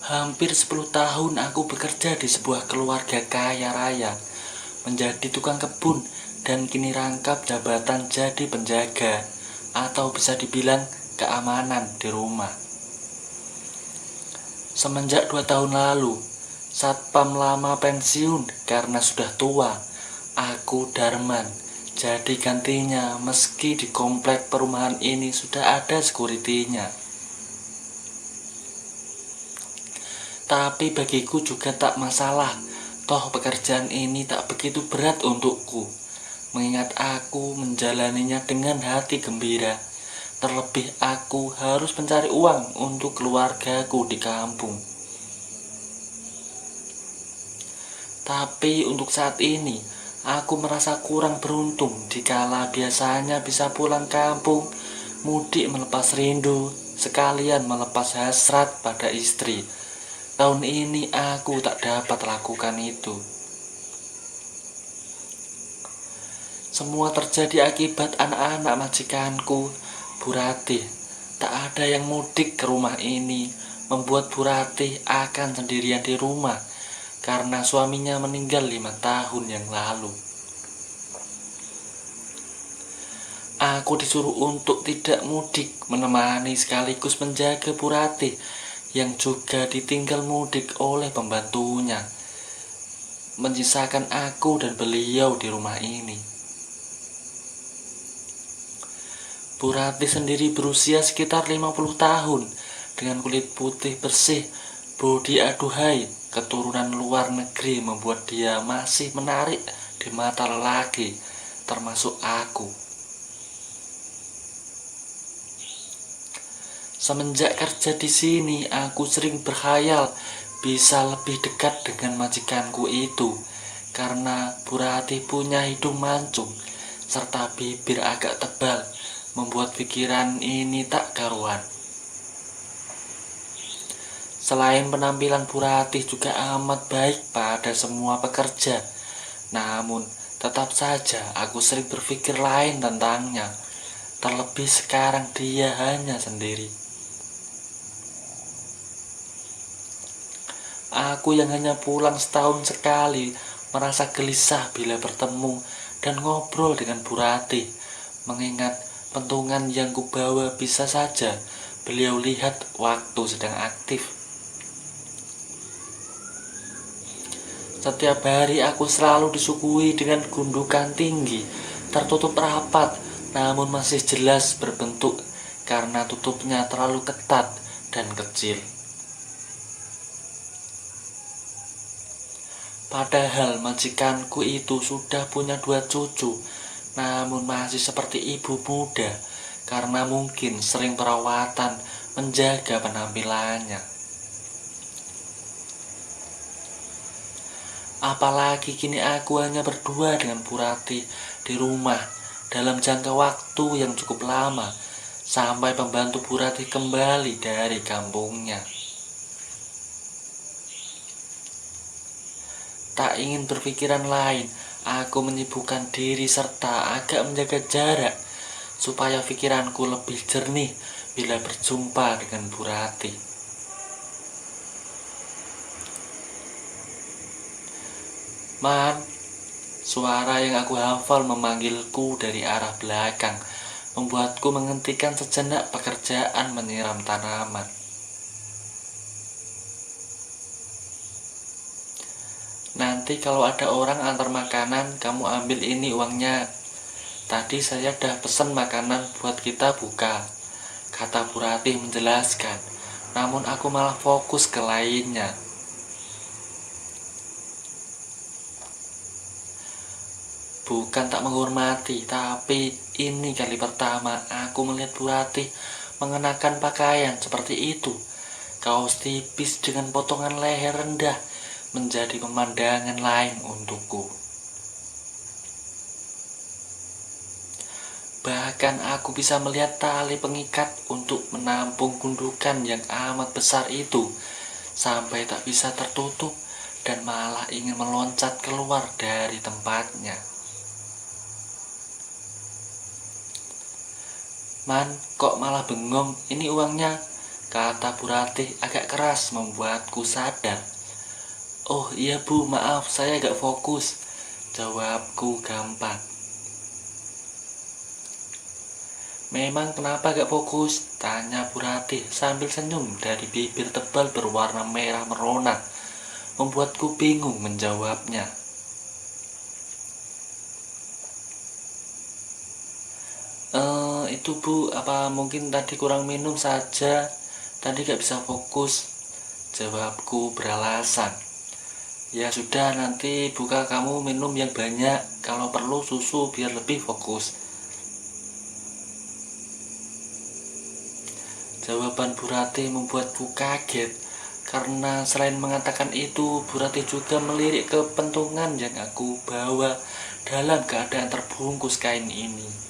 Hampir 10 tahun aku bekerja di sebuah keluarga kaya raya, menjadi tukang kebun dan kini rangkap jabatan jadi penjaga atau bisa dibilang keamanan di rumah. Semenjak 2 tahun lalu, satpam lama pensiun karena sudah tua. Aku Darman jadi gantinya meski di komplek perumahan ini sudah ada sekuritinya. Tapi bagiku juga tak masalah, toh pekerjaan ini tak begitu berat untukku, mengingat aku menjalaninya dengan hati gembira. Terlebih aku harus mencari uang untuk keluargaku di kampung. Tapi untuk saat ini, aku merasa kurang beruntung dikala biasanya bisa pulang kampung, mudik melepas rindu, sekalian melepas hasrat pada istri. Tahun ini aku tak dapat lakukan itu. Semua terjadi akibat anak-anak majikanku, Bu Ratih. Tak ada yang mudik ke rumah ini, membuat Bu Ratih akan sendirian di rumah karena suaminya meninggal 5 tahun yang lalu. Aku disuruh untuk tidak mudik, menemani sekaligus menjaga Bu Ratih yang juga ditinggal mudik oleh pembantunya, menyisakan aku dan beliau di rumah ini. Bu Ratih sendiri berusia sekitar 50 tahun, dengan kulit putih bersih, bodi aduhai, keturunan luar negeri membuat dia masih menarik di mata lelaki, termasuk aku. Semenjak kerja di sini, aku sering berkhayal bisa lebih dekat dengan majikanku itu, karena Bu Ratih punya hidung mancung serta bibir agak tebal, membuat pikiran ini tak karuan. Selain penampilan Bu Ratih juga amat baik pada semua pekerja, namun tetap saja aku sering berpikir lain tentangnya. Terlebih sekarang dia hanya sendiri. Aku yang hanya pulang setahun sekali merasa gelisah bila bertemu dan ngobrol dengan Bu Ratih, mengingat pentungan yang kubawa bisa saja beliau lihat waktu sedang aktif. Setiap hari aku selalu disuguhi dengan gundukan tinggi, tertutup rapat, namun masih jelas berbentuk karena tutupnya terlalu ketat dan kecil. Padahal majikanku itu sudah punya 2 cucu, namun masih seperti ibu muda karena mungkin sering perawatan menjaga penampilannya. Apalagi kini aku hanya berdua dengan Bu Ratih di rumah dalam jangka waktu yang cukup lama sampai pembantu Bu Ratih kembali dari kampungnya. Tak ingin berpikiran lain, aku menyibukkan diri serta agak menjaga jarak supaya pikiranku lebih jernih bila berjumpa dengan Bu Ratih. Man, suara yang aku hafal memanggilku dari arah belakang, membuatku menghentikan sejenak pekerjaan menyiram tanaman. Nanti kalau ada orang antar makanan, kamu ambil ini uangnya. Tadi saya udah pesen makanan buat kita buka, kata Bu Ratih menjelaskan. Namun aku malah fokus ke lainnya. Bukan tak menghormati, tapi ini kali pertama aku melihat Bu Ratih mengenakan pakaian seperti itu. Kaos tipis dengan potongan leher rendah menjadi pemandangan lain untukku. Bahkan aku bisa melihat tali pengikat untuk menampung gundukan yang amat besar itu sampai tak bisa tertutup dan malah ingin meloncat keluar dari tempatnya. Man, kok malah bengong? Ini uangnya, Kata Bu Ratih agak keras membuatku sadar. Oh iya Bu, maaf saya agak fokus, jawabku gampang. Memang kenapa agak fokus? Tanya Bu Ratih sambil senyum dari bibir tebal berwarna merah merona. Membuatku bingung menjawabnya. Itu Bu, apa mungkin tadi kurang minum saja, tadi gak bisa fokus, jawabku beralasan. Ya sudah, nanti buka kamu minum yang banyak, kalau perlu susu biar lebih fokus. Jawaban Bu Ratih membuatku kaget, karena selain mengatakan itu, Bu Ratih juga melirik ke pentungan yang aku bawa dalam keadaan terbungkus kain ini.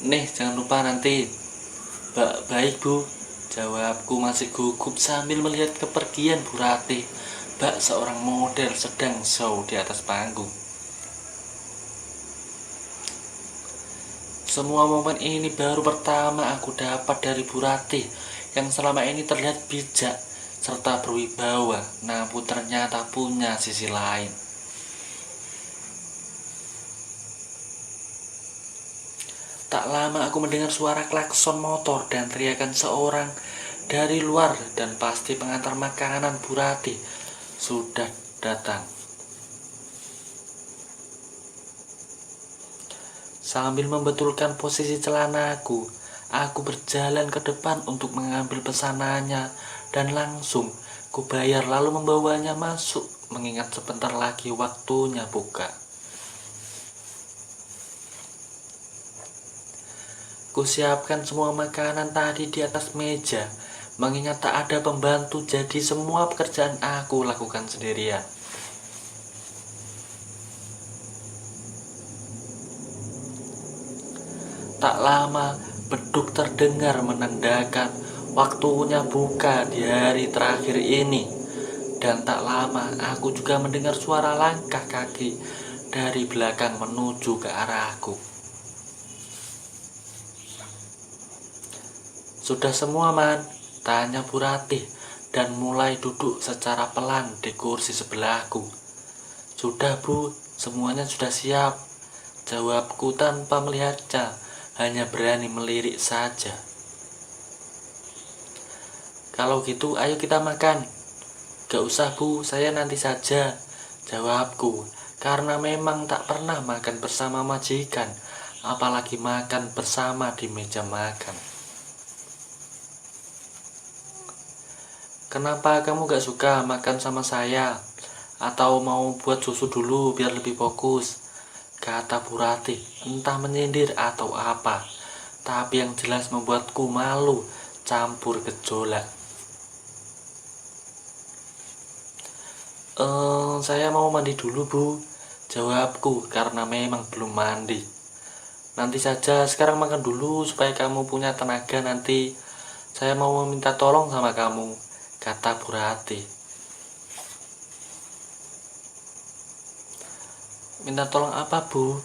Nih, jangan lupa nanti. Baik Bu, jawabku masih gugup sambil melihat kepergian Bu Ratih. Bak seorang model sedang show di atas panggung. Semua momen ini baru pertama aku dapat dari Bu Ratih yang selama ini terlihat bijak serta berwibawa, namun ternyata punya sisi lain. Tak lama aku mendengar suara klakson motor dan teriakan seorang dari luar, dan pasti pengantar makanan Bu Ratih sudah datang. Sambil membetulkan posisi celanaku, aku berjalan ke depan untuk mengambil pesanannya dan langsung kubayar lalu membawanya masuk, mengingat sebentar lagi waktunya buka. Kusiapkan semua makanan tadi di atas meja, mengingat tak ada pembantu, jadi semua pekerjaan aku lakukan sendirian. Tak lama, beduk terdengar menandakan waktunya buka di hari terakhir ini. Dan tak lama, aku juga mendengar suara langkah kaki dari belakang menuju ke arahku. Sudah semua, Man? Tanya Bu Ratih dan mulai duduk secara pelan di kursi sebelahku. Sudah Bu, semuanya sudah siap, jawabku tanpa melihatnya, hanya berani melirik saja. Kalau gitu ayo kita makan. Gak usah Bu, saya nanti saja, jawabku, karena memang tak pernah makan bersama majikan, apalagi makan bersama di meja makan. Kenapa kamu gak suka makan sama saya? Atau mau buat susu dulu biar lebih fokus? Kata Bu Ratih, entah menyindir atau apa, tapi yang jelas membuatku malu campur gejolak. Saya mau mandi dulu Bu, jawabku karena memang belum mandi. Nanti saja, sekarang makan dulu supaya kamu punya tenaga nanti. Saya mau meminta tolong sama kamu, kata Bu Ratih. Minta tolong apa Bu?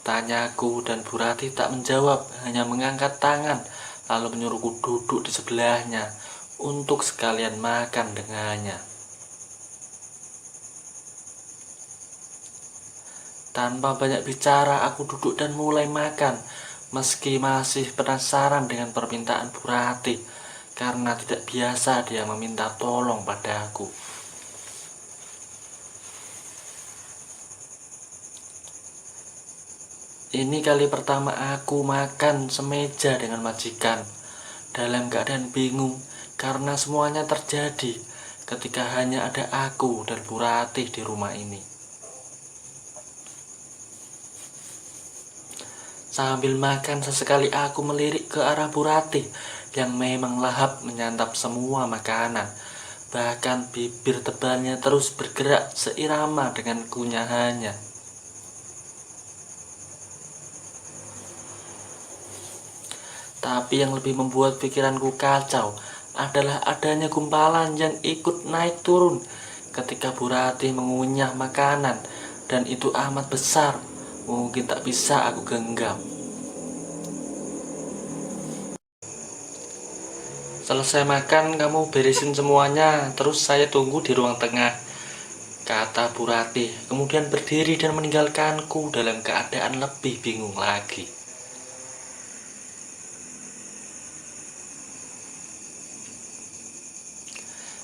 Tanyaku, dan Bu Ratih tak menjawab, hanya mengangkat tangan lalu menyuruhku duduk di sebelahnya untuk sekalian makan dengannya. Tanpa banyak bicara, aku duduk dan mulai makan, meski masih penasaran dengan permintaan Bu Ratih, karena tidak biasa dia meminta tolong padaku. Ini kali pertama aku makan semeja dengan majikan, dalam keadaan bingung karena semuanya terjadi ketika hanya ada aku dan Bu Ratih di rumah ini. Sambil makan, sesekali aku melirik ke arah Bu Ratih yang memang lahap menyantap semua makanan. Bahkan bibir tebalnya terus bergerak seirama dengan kunyahannya. Tapi yang lebih membuat pikiranku kacau adalah adanya gumpalan yang ikut naik turun ketika Bu Ratih mengunyah makanan, dan itu amat besar, mungkin tak bisa aku genggam. Selesai makan kamu beresin semuanya, terus saya tunggu di ruang tengah, kata Bu Ratih, kemudian berdiri dan meninggalkanku dalam keadaan lebih bingung lagi.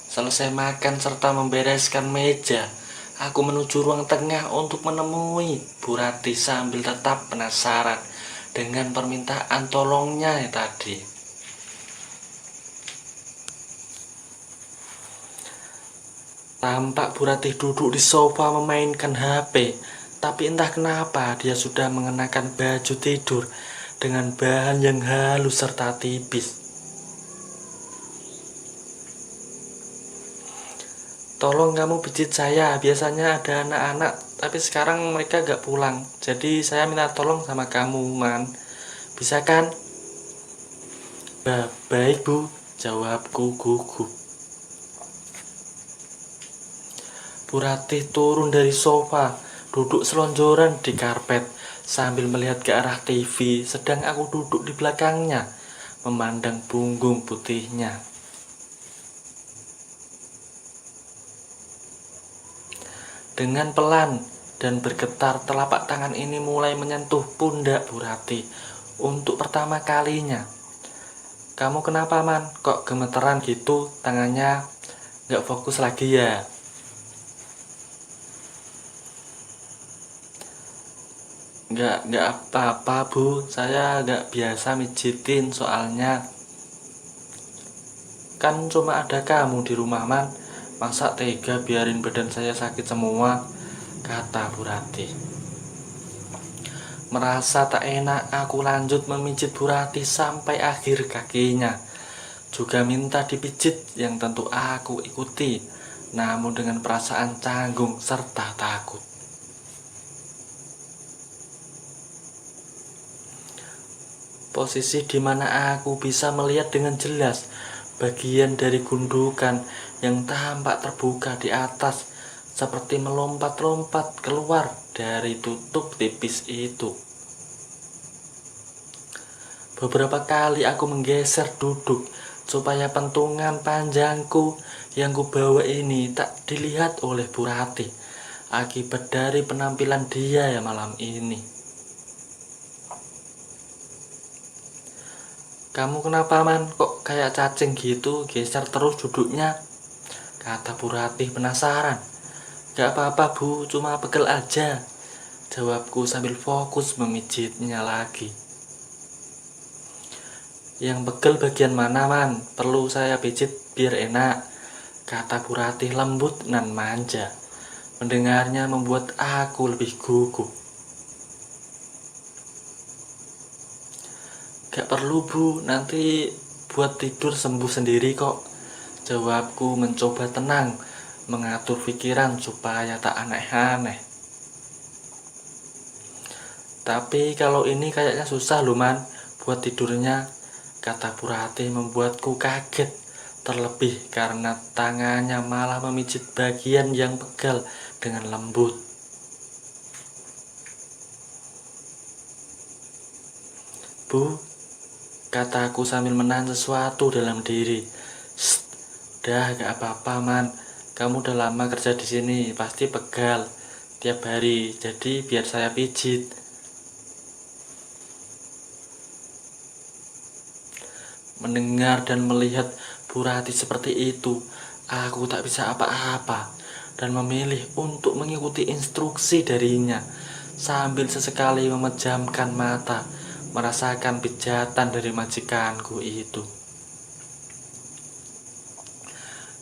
Selesai makan serta membereskan meja, aku menuju ruang tengah untuk menemui Bu Ratih sambil tetap penasaran dengan permintaan tolongnya tadi. Tampak Bu Ratih duduk di sofa memainkan HP, tapi entah kenapa dia sudah mengenakan baju tidur dengan bahan yang halus serta tipis. Tolong kamu pijit saya, biasanya ada anak-anak, tapi sekarang mereka gak pulang. Jadi saya minta tolong sama kamu, Man. Bisa kan? Baik Bu, jawabku gugup. Bu Ratih turun dari sofa, duduk selonjoran di karpet, sambil melihat ke arah TV, sedang aku duduk di belakangnya, memandang punggung putihnya. Dengan pelan dan bergetar, telapak tangan ini mulai menyentuh pundak Bu Ratih untuk pertama kalinya. Kamu kenapa, Man? Kok gemeteran gitu? Tangannya gak fokus lagi ya? Gak apa-apa Bu, saya gak biasa mijitin soalnya. Kan cuma ada kamu di rumah, Man. Masa tega biarin badan saya sakit semua, kata Bu Ratih. Merasa tak enak, aku lanjut memijit Bu Ratih sampai akhir kakinya. Juga minta dipijit yang tentu aku ikuti, namun dengan perasaan canggung serta takut. Posisi di mana aku bisa melihat dengan jelas bagian dari gundukan yang tampak terbuka di atas, seperti melompat-lompat keluar dari tutup tipis itu. Beberapa kali aku menggeser duduk supaya pentungan panjangku yang kubawa ini tak dilihat oleh Bu Ratih akibat dari penampilan dia ya malam ini. Kamu kenapa, Man? Kok kayak cacing gitu, geser terus duduknya? Kata Bu Ratih penasaran. Gak apa-apa Bu, cuma pegel aja, jawabku sambil fokus memijitnya lagi. Yang pegel bagian mana, Man? Perlu saya pijit biar enak, kata Bu Ratih lembut dan manja. Mendengarnya membuat aku lebih gugup. Gak perlu Bu, nanti buat tidur sembuh sendiri kok, jawabku mencoba tenang, mengatur pikiran supaya tak aneh-aneh. Tapi kalau ini kayaknya susah loh, Man, buat tidurnya, kata Bu Ratih membuatku kaget, terlebih karena tangannya malah memijit bagian yang pegal dengan lembut. Bu, kataku sambil menahan sesuatu dalam diri. Udah gak apa-apa, Man. Kamu udah lama kerja di sini, pasti pegal tiap hari. Jadi biar saya pijit. Mendengar dan melihat Bu Ratih seperti itu, aku tak bisa apa-apa dan memilih untuk mengikuti instruksi darinya sambil sesekali memejamkan mata, merasakan pijatan dari majikanku itu.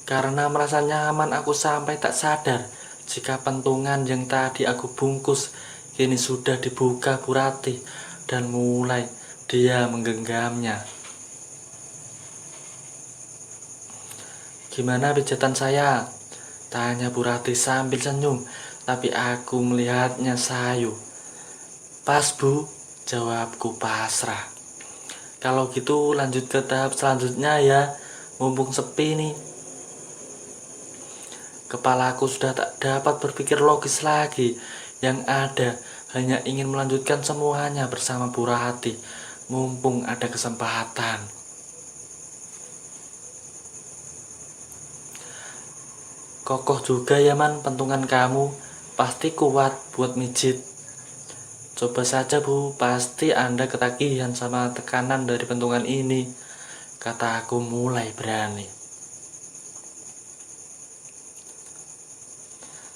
Karena merasa nyaman, aku sampai tak sadar jika pentungan yang tadi aku bungkus kini sudah dibuka Bu Ratih dan mulai dia menggenggamnya. Gimana pijatan saya? Tanya Bu Ratih sambil senyum, tapi aku melihatnya sayu. Pas Bu, jawabku pasrah. Kalau gitu lanjut ke tahap selanjutnya ya, mumpung sepi nih. Kepalaku sudah tak dapat berpikir logis lagi. Yang ada hanya ingin melanjutkan semuanya bersama Bu Ratih, mumpung ada kesempatan. Kokoh juga ya Man pentungan kamu, pasti kuat buat mijit. Coba saja Bu, pasti Anda ketagihan sama tekanan dari pentungan ini, kata aku mulai berani.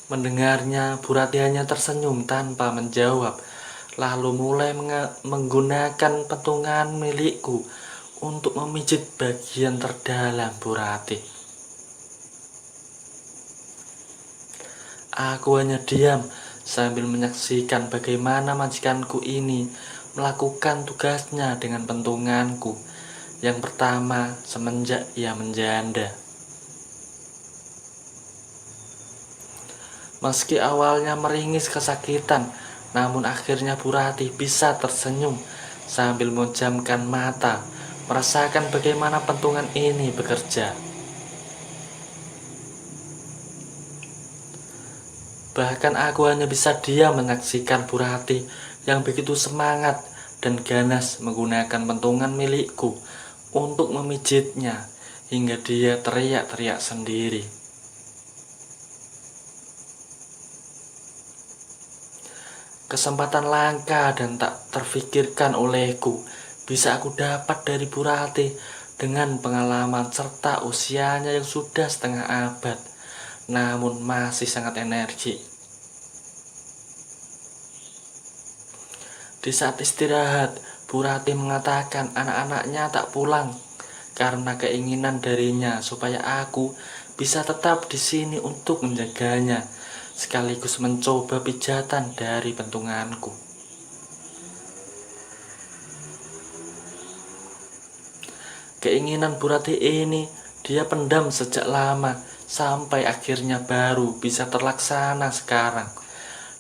Mendengarnya, Bu Rati hanya tersenyum tanpa menjawab, lalu mulai menggunakan pentungan milikku untuk memijit bagian terdalam Bu Rati. Aku hanya diam sambil menyaksikan bagaimana majikanku ini melakukan tugasnya dengan pentunganku yang pertama semenjak ia menjanda. Meski awalnya meringis kesakitan, namun akhirnya Bu Rati bisa tersenyum sambil memejamkan mata, merasakan bagaimana pentungan ini bekerja. Bahkan aku hanya bisa diam menyaksikan Bu Rati yang begitu semangat dan ganas menggunakan pentungan milikku untuk memijitnya hingga dia teriak-teriak sendiri. Kesempatan langka dan tak terfikirkan olehku bisa aku dapat dari Bu Rati dengan pengalaman serta usianya yang sudah setengah abad, namun masih sangat energik. Di saat istirahat, Bu Rati mengatakan anak-anaknya tak pulang karena keinginan darinya supaya aku bisa tetap di sini untuk menjaganya, sekaligus mencoba pijatan dari pentunganku. Keinginan Bu Rati ini dia pendam sejak lama sampai akhirnya baru bisa terlaksana sekarang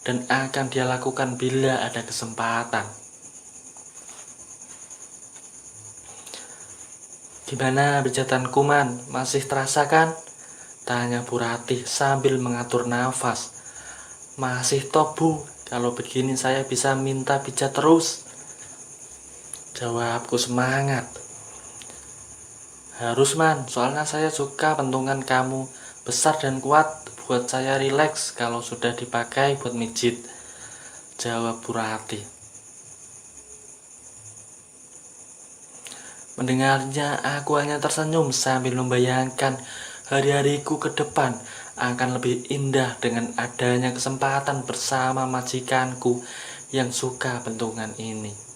dan akan dia lakukan bila ada kesempatan. Gimana pijatanku Man? Masih terasa kan? Tanya Bu Rati sambil mengatur nafas. Masih toh Bu, kalau begini saya bisa minta pijat terus. Jawabku semangat. Harus Man, soalnya saya suka pentungan kamu, besar dan kuat, buat saya rileks kalau sudah dipakai buat mijit. Jawab Bu Rati. Mendengarnya, aku hanya tersenyum sambil membayangkan hari-hariku ke depan akan lebih indah dengan adanya kesempatan bersama majikanku yang suka pentungan ini.